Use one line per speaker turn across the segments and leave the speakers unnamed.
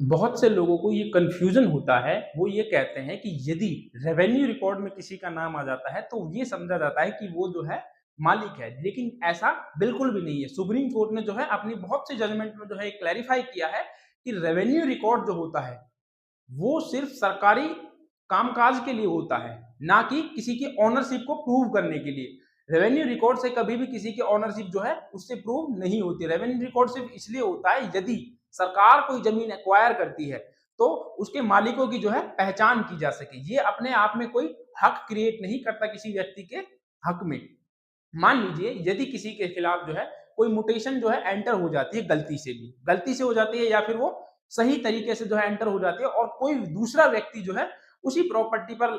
बहुत से लोगों को ये कन्फ्यूज़न होता है, वो ये कहते हैं कि यदि रेवेन्यू रिकॉर्ड में किसी का नाम आ जाता है, तो ये समझा जाता है कि वो जो है मालिक है, लेकिन ऐसा बिल्कुल भी नहीं है। सुप्रीम कोर्ट ने जो है अपनी बहुत सी जजमेंट में जो है क्लैरिफाई किया है कि रेवेन्यू रिकॉर्ड जो होता है, वो सिर्फ़ सरकारी कामकाज के लिए होता है, ना कि किसी की ओनरशिप को प्रूव करने के लिए। रेवेन्यू रिकॉर्ड से कभी भी किसी की ओनरशिप जो है उससे प्रूव नहीं होती। रेवेन्यू रिकॉर्ड सिर्फ़ इसलिए होता है यदि सरकार कोई ज़मीन एक्वायर करती है, तो उसके मालिकों की जो है पहचान की जा सके। ये अपने आप में कोई हक क्रिएट नहीं करता किसी व्यक्ति के हक में। मान लीजिए यदि किसी के खिलाफ जो है कोई म्यूटेशन जो है एंटर हो जाती है गलती से भी, गलती से हो जाती है या फिर वो सही तरीके से जो है एंटर हो जाती है और कोई दूसरा व्यक्ति जो है उसी प्रॉपर्टी पर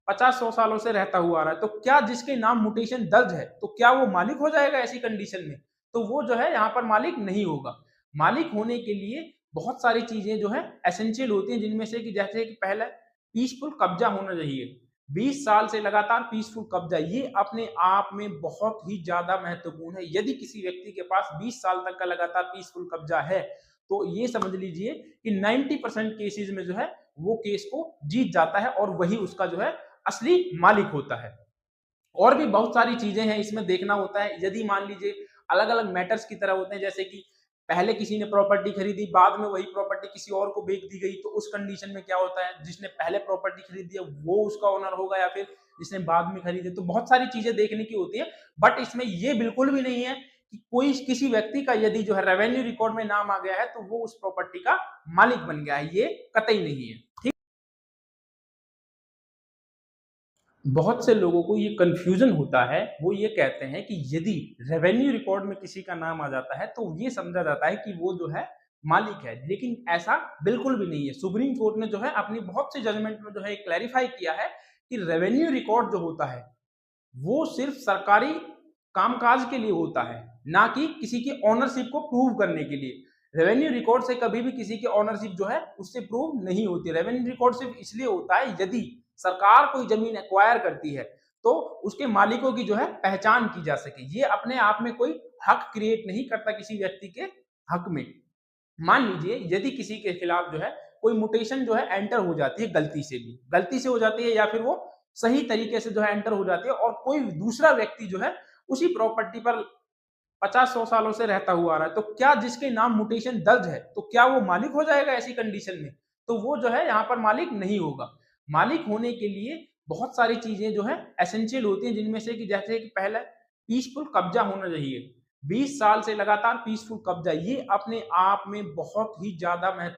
50-100 सालों से रहता हुआ आ रहा है, तो क्या जिसके नाम म्यूटेशन दर्ज है, तो क्या वो मालिक हो जाएगा ऐसी कंडीशन में? तो वो जो है यहाँ पर मालिक नहीं होगा। मालिक होने के लिए बहुत सारी चीज़ें जो है एसेंशियल होती हैं, जिनमें से कि जैसे कि पहला पीसफुल कब्जा होना चाहिए। 20 साल से लगातार पीसफुल कब्जा, ये अपने आप में बहुत ही ज़्यादा महत्वपूर्ण है। यदि किसी व्यक्ति के पास 20 साल तक का लगातार पीसफुल कब्जा है, तो ये समझ लीजिए कि 90% केसेज़ में जो है, वो केस को जीत जाता है और वही उसका जो है असली मालिक होता है। और भी बहुत सारी चीज़ें हैं इसमें देखना होता है। यदि मान लीजिए अलग-अलग मैटर्स की तरह होते हैं, जैसे कि पहले किसी ने प्रॉपर्टी खरीदी, बाद में वही प्रॉपर्टी किसी और को बेच दी गई, तो उस कंडीशन में क्या होता है, जिसने पहले प्रॉपर्टी खरीदी है वो उसका ओनर होगा या फिर जिसने बाद में खरीदी। तो बहुत सारी चीज़ें देखने की होती है, बट इसमें ये बिल्कुल भी नहीं है कि कोई किसी व्यक्ति का यदि जो है रेवेन्यू रिकॉर्ड में नाम आ गया है, तो वो उस प्रॉपर्टी का मालिक बन गया है, ये कतई नहीं है। ठीक। बहुत से लोगों को ये कन्फ्यूज़न होता है, वो ये कहते हैं कि यदि रेवेन्यू रिकॉर्ड में किसी का नाम आ जाता है, तो ये समझा जाता है कि वो जो है मालिक है, लेकिन ऐसा बिल्कुल भी नहीं है। सुप्रीम कोर्ट ने जो है अपनी बहुत सी जजमेंट में जो है क्लैरिफाई किया है कि रेवेन्यू रिकॉर्ड जो होता है, वो सिर्फ़ सरकारी कामकाज के लिए होता है, ना कि किसी की ओनरशिप को प्रूव करने के लिए। रेवेन्यू रिकॉर्ड से कभी भी किसी की ओनरशिप जो है उससे प्रूव नहीं होती। रेवेन्यू रिकॉर्ड सिर्फ़ इसलिए होता है यदि सरकार कोई ज़मीन एक्वायर करती है, तो उसके मालिकों की जो है पहचान की जा सके। ये अपने आप में कोई हक क्रिएट नहीं करता किसी व्यक्ति के हक में। मान लीजिए यदि किसी के खिलाफ जो है कोई म्यूटेशन जो है एंटर हो जाती है गलती से भी, गलती से हो जाती है या फिर वो सही तरीके से जो है एंटर हो जाती है और कोई दूसरा व्यक्ति जो है उसी प्रॉपर्टी पर 50-100 सालों से रहता हुआ आ रहा है, तो क्या जिसके नाम म्यूटेशन दर्ज है, तो क्या वो मालिक हो जाएगा ऐसी कंडीशन में? तो वो जो है यहाँ पर मालिक नहीं होगा। मालिक होने के लिए बहुत सारी चीज़ें जो हैं एसेंशियल होती हैं, जिनमें से कि जैसे कि पहला पीसफुल कब्जा होना चाहिए। 20 साल से लगातार पीसफुल कब्जा, ये अपने आप में बहुत ही ज़्यादा महत्व